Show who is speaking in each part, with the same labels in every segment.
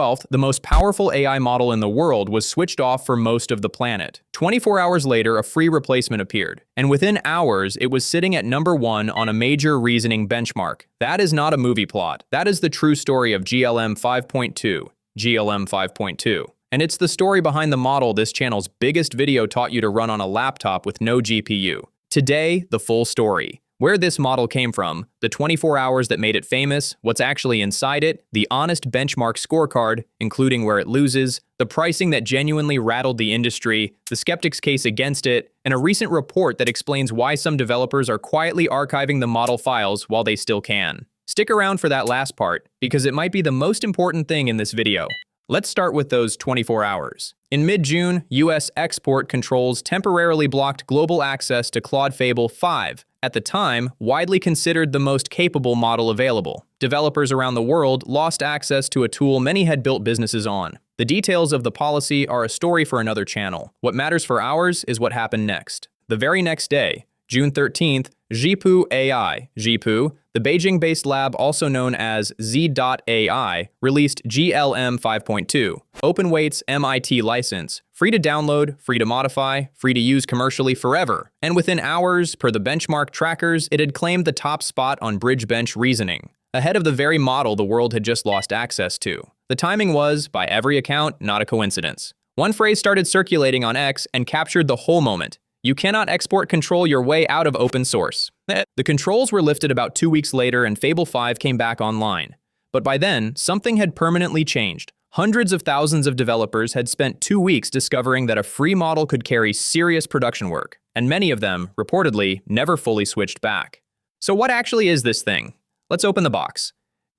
Speaker 1: 12th, the most powerful AI model in the world was switched off for most of the planet. 24 hours later, a free replacement appeared, and within hours, it was sitting at number 1 on a major reasoning benchmark. That is not a movie plot. That is the true story of GLM-5.2. GLM-5.2. And it's the story behind the model this channel's biggest video taught you to run on a laptop with no GPU. Today, the full story. Where this model came from, the 24 hours that made it famous, what's actually inside it, the honest benchmark scorecard, including where it loses, the pricing that genuinely rattled the industry, the skeptics' case against it, and a recent report that explains why some developers are quietly archiving the model files while they still can. Stick around for that last part, because it might be the most important thing in this video. Let's start with those 24 hours. In mid-June, US export controls temporarily blocked global access to Claude Fable 5, at the time, widely considered the most capable model available. Developers around the world lost access to a tool many had built businesses on. The details of the policy are a story for another channel. What matters for ours is what happened next. The very next day, June 13th, z.ai, the Beijing-based lab also known as z.ai, released GLM-5.2, open weights MIT license, free to download, free to modify, free to use commercially forever. And within hours, per the benchmark trackers, it had claimed the top spot on bridge bench reasoning, ahead of the very model the world had just lost access to. The timing was, by every account, not a coincidence. One phrase started circulating on X and captured the whole moment. You cannot export control your way out of open source. The controls were lifted about 2 weeks later and Fable 5 came back online. But by then, something had permanently changed. Hundreds of thousands of developers had spent 2 weeks discovering that a free model could carry serious production work, and many of them, reportedly, never fully switched back. So what actually is this thing? Let's open the box.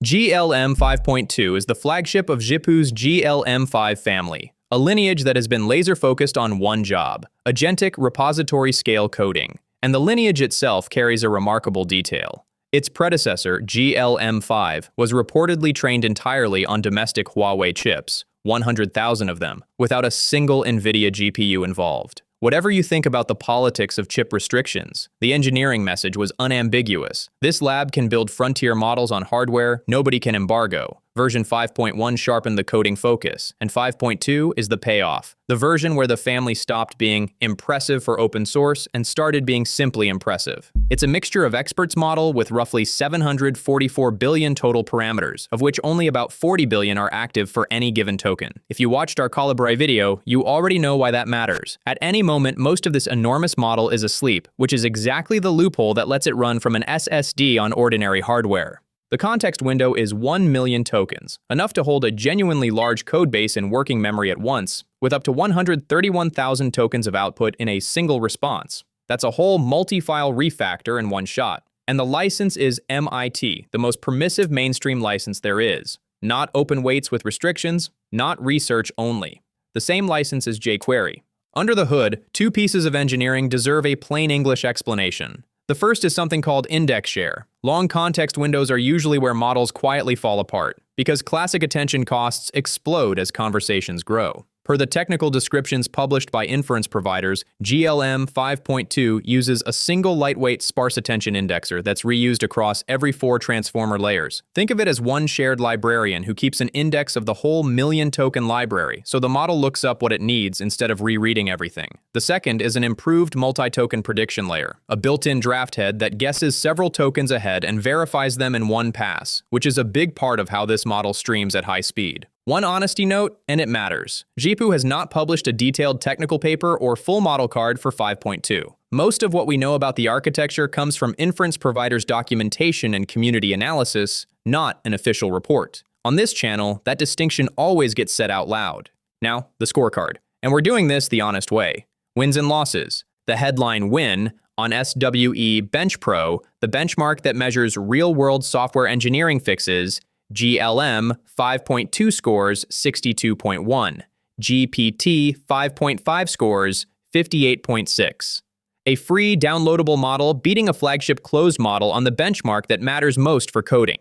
Speaker 1: GLM 5.2 is the flagship of ZPU's GLM-5 family, a lineage that has been laser-focused on one job, agentic repository-scale coding, and the lineage itself carries a remarkable detail. Its predecessor, GLM-5, was reportedly trained entirely on domestic Huawei chips, 100,000 of them, without a single NVIDIA GPU involved. Whatever you think about the politics of chip restrictions, the engineering message was unambiguous. This lab can build frontier models on hardware nobody can embargo. Version 5.1 sharpened the coding focus, and 5.2 is the payoff. The version where the family stopped being impressive for open source and started being simply impressive. It's a mixture of experts model with roughly 744 billion total parameters, of which only about 40 billion are active for any given token. If you watched our Colibri video, you already know why that matters. At any moment, most of this enormous model is asleep, which is exactly the loophole that lets it run from an SSD on ordinary hardware. The context window is 1 million tokens, enough to hold a genuinely large codebase in working memory at once, with up to 131,000 tokens of output in a single response. That's a whole multi-file refactor in one shot. And the license is MIT, the most permissive mainstream license there is. Not open weights with restrictions, not research only. The same license as jQuery. Under the hood, 2 pieces of engineering deserve a plain English explanation. The first is something called IndexShare. Long context windows are usually where models quietly fall apart, because classic attention costs explode as conversations grow. Per the technical descriptions published by inference providers, GLM 5.2 uses a single lightweight sparse attention indexer that's reused across every 4 transformer layers. Think of it as one shared librarian who keeps an index of the whole million-token library, so the model looks up what it needs instead of rereading everything. The second is an improved multi-token prediction layer, a built-in draft head that guesses several tokens ahead and verifies them in one pass, which is a big part of how this model streams at high speed. One honesty note, and it matters. ZPU has not published a detailed technical paper or full model card for 5.2. Most of what we know about the architecture comes from inference providers' documentation and community analysis, not an official report. On this channel, that distinction always gets said out loud. Now, the scorecard. And we're doing this the honest way. Wins and losses. The headline win on SWE-bench Pro, the benchmark that measures real-world software engineering fixes, GLM 5.2 scores 62.1, GPT 5.5 scores 58.6. A free downloadable model beating a flagship closed model on the benchmark that matters most for coding,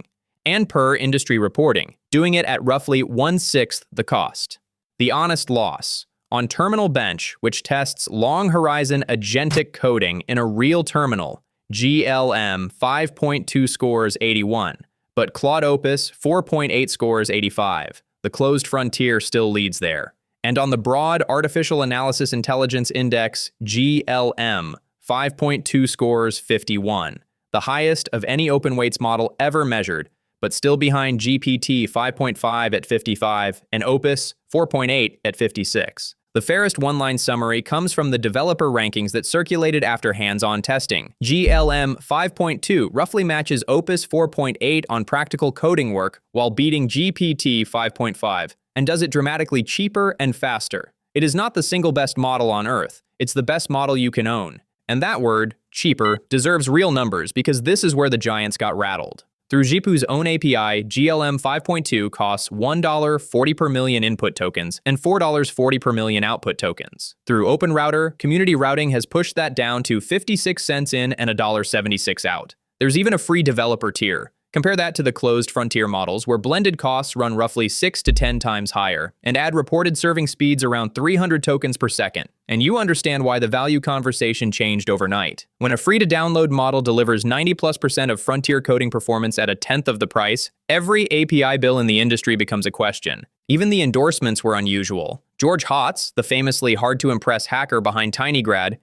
Speaker 1: and per industry reporting, doing it at roughly 1/6 the cost. The honest loss. On Terminal-Bench, which tests long-horizon agentic coding in a real terminal, GLM 5.2 scores 81. But Claude Opus 4.8 scores 85. The closed frontier still leads there. And on the broad Artificial Analysis Intelligence Index, GLM-5.2 scores 51, the highest of any open weights model ever measured, but still behind GPT 5.5 at 55 and Opus 4.8 at 56. The fairest one-line summary comes from the developer rankings that circulated after hands-on testing. GLM 5.2 roughly matches Opus 4.8 on practical coding work while beating GPT 5.5, and does it dramatically cheaper and faster. It is not the single best model on Earth, it's the best model you can own. And that word, cheaper, deserves real numbers because this is where the giants got rattled. Through Zhipu's own API, GLM 5.2 costs $1.40 per million input tokens and $4.40 per million output tokens. Through OpenRouter, community routing has pushed that down to 56 cents in and $1.76 out. There's even a free developer tier. Compare that to the closed frontier models, where blended costs run roughly 6 to 10 times higher, and add reported serving speeds around 300 tokens per second. And you understand why the value conversation changed overnight. When a free-to-download model delivers 90+% of frontier coding performance at a tenth of the price, every API bill in the industry becomes a question. Even the endorsements were unusual. George Hotz, the famously hard-to-impress hacker behind Tinygrad,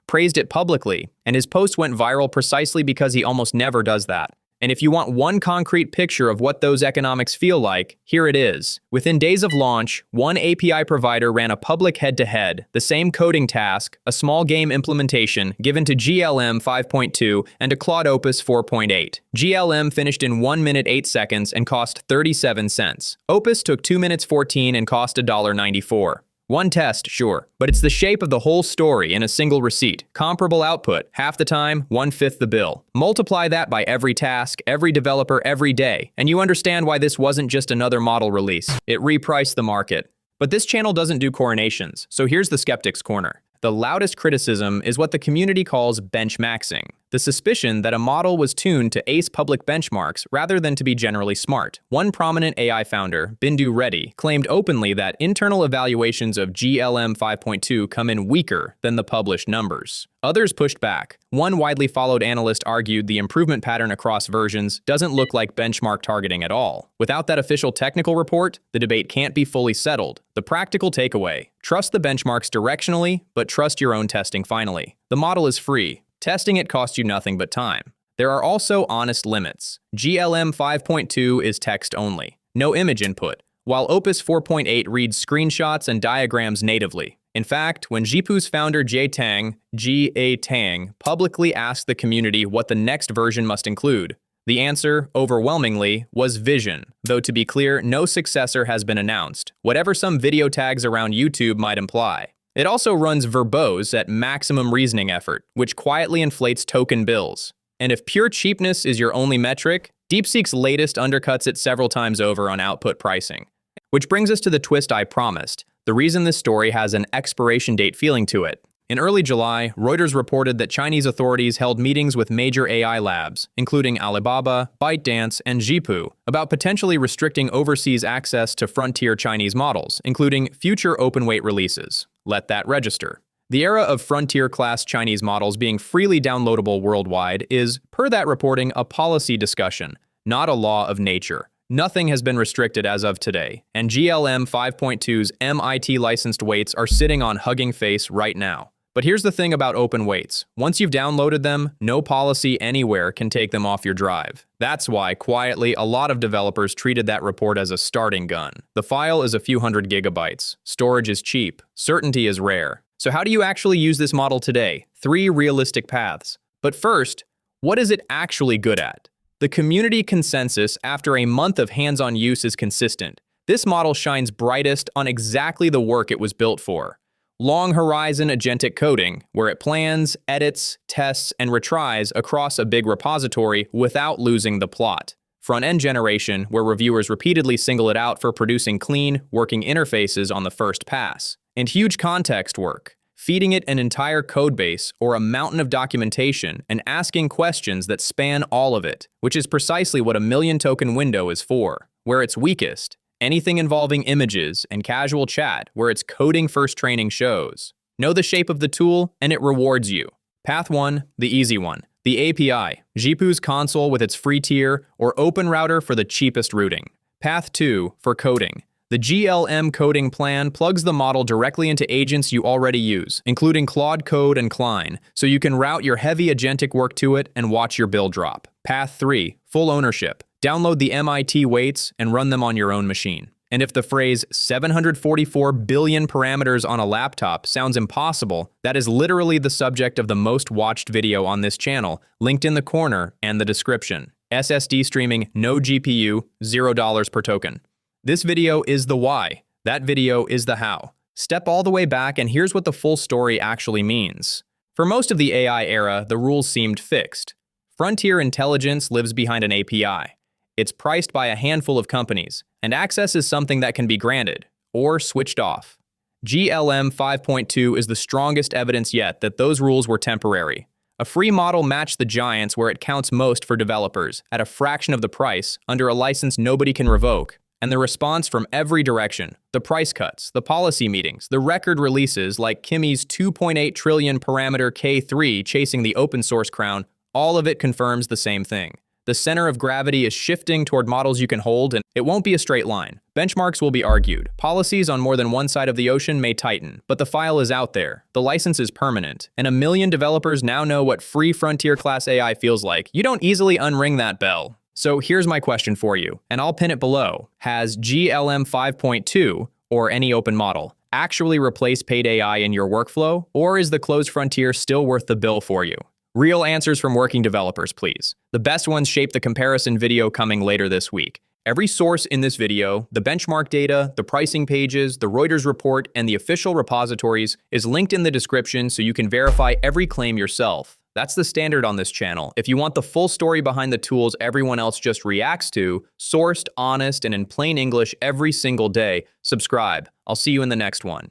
Speaker 1: praised it publicly, and his post went viral precisely because he almost never does that. And if you want one concrete picture of what those economics feel like, here it is. Within days of launch, one API provider ran a public head-to-head, the same coding task, a small game implementation, given to GLM 5.2 and to Claude Opus 4.8. GLM finished in 1 minute 8 seconds and cost 37 cents. Opus took 2 minutes 14 and cost $1.94. One test, sure, but it's the shape of the whole story in a single receipt. Comparable output, half the time, 1/5 the bill. Multiply that by every task, every developer, every day, and you understand why this wasn't just another model release. It repriced the market. But this channel doesn't do coronations, so here's the Skeptics Corner. The loudest criticism is what the community calls benchmaxing, the suspicion that a model was tuned to ace public benchmarks rather than to be generally smart. One prominent AI founder, Bindu Reddy, claimed openly that internal evaluations of GLM 5.2 come in weaker than the published numbers. Others pushed back. One widely followed analyst argued the improvement pattern across versions doesn't look like benchmark targeting at all. Without that official technical report, the debate can't be fully settled. The practical takeaway: trust the benchmarks directionally, but trust your own testing finally. The model is free. Testing it costs you nothing but time. There are also honest limits. GLM 5.2 is text only, no image input, while Opus 4.8 reads screenshots and diagrams natively. In fact, when Zhipu's founder G.A. Tang publicly asked the community what the next version must include, the answer, overwhelmingly, was vision, though to be clear, no successor has been announced, whatever some video tags around YouTube might imply. It also runs verbose at maximum reasoning effort, which quietly inflates token bills. And if pure cheapness is your only metric, DeepSeek's latest undercuts it several times over on output pricing. Which brings us to the twist I promised, the reason this story has an expiration date feeling to it. In early July, Reuters reported that Chinese authorities held meetings with major AI labs, including Alibaba, ByteDance, and Zhipu, about potentially restricting overseas access to frontier Chinese models, including future open-weight releases. Let that register. The era of frontier-class Chinese models being freely downloadable worldwide is, per that reporting, a policy discussion, not a law of nature. Nothing has been restricted as of today, and GLM 5.2's MIT-licensed weights are sitting on Hugging Face right now. But here's the thing about open weights. Once you've downloaded them, no policy anywhere can take them off your drive. That's why, quietly, a lot of developers treated that report as a starting gun. The file is a few hundred gigabytes. Storage is cheap. Certainty is rare. So how do you actually use this model today? 3 realistic paths. But first, what is it actually good at? The community consensus after a month of hands-on use is consistent. This model shines brightest on exactly the work it was built for. Long horizon agentic coding, where it plans, edits, tests, and retries across a big repository without losing the plot. Front-end generation, where reviewers repeatedly single it out for producing clean, working interfaces on the first pass. And huge context work, feeding it an entire codebase or a mountain of documentation and asking questions that span all of it, which is precisely what a million-token window is for. Where it's weakest, anything involving images and casual chat, where its coding-first training shows. Know the shape of the tool, and it rewards you. Path 1, the easy one. The API, Zhipu's console with its free tier, or OpenRouter for the cheapest routing. Path 2 for coding. The GLM coding plan plugs the model directly into agents you already use, including Claude Code and Klein, so you can route your heavy agentic work to it and watch your bill drop. Path 3, full ownership. Download the MIT weights and run them on your own machine. And if the phrase 744 billion parameters on a laptop sounds impossible, that is literally the subject of the most watched video on this channel, linked in the corner and the description. SSD streaming, no GPU, $0 per token. This video is the why. That video is the how. Step all the way back and here's what the full story actually means. For most of the AI era, the rules seemed fixed. Frontier intelligence lives behind an API. It's priced by a handful of companies, and access is something that can be granted, or switched off. GLM-5.2 is the strongest evidence yet that those rules were temporary. A free model matched the giants where it counts most for developers, at a fraction of the price, under a license nobody can revoke. And the response from every direction, the price cuts, the policy meetings, the record releases like Kimmy's 2.8 trillion parameter K3 chasing the open source crown, all of it confirms the same thing. The center of gravity is shifting toward models you can hold, and it won't be a straight line. Benchmarks will be argued. Policies on more than one side of the ocean may tighten, but the file is out there. The license is permanent, and 1 million developers now know what free frontier class AI feels like. You don't easily unring that bell. So here's my question for you, and I'll pin it below. Has GLM 5.2, or any open model, actually replaced paid AI in your workflow, or is the closed frontier still worth the bill for you? Real answers from working developers, please. The best ones shape the comparison video coming later this week. Every source in this video, the benchmark data, the pricing pages, the Reuters report, and the official repositories is linked in the description so you can verify every claim yourself. That's the standard on this channel. If you want the full story behind the tools everyone else just reacts to, sourced, honest, and in plain English every single day, subscribe. I'll see you in the next one.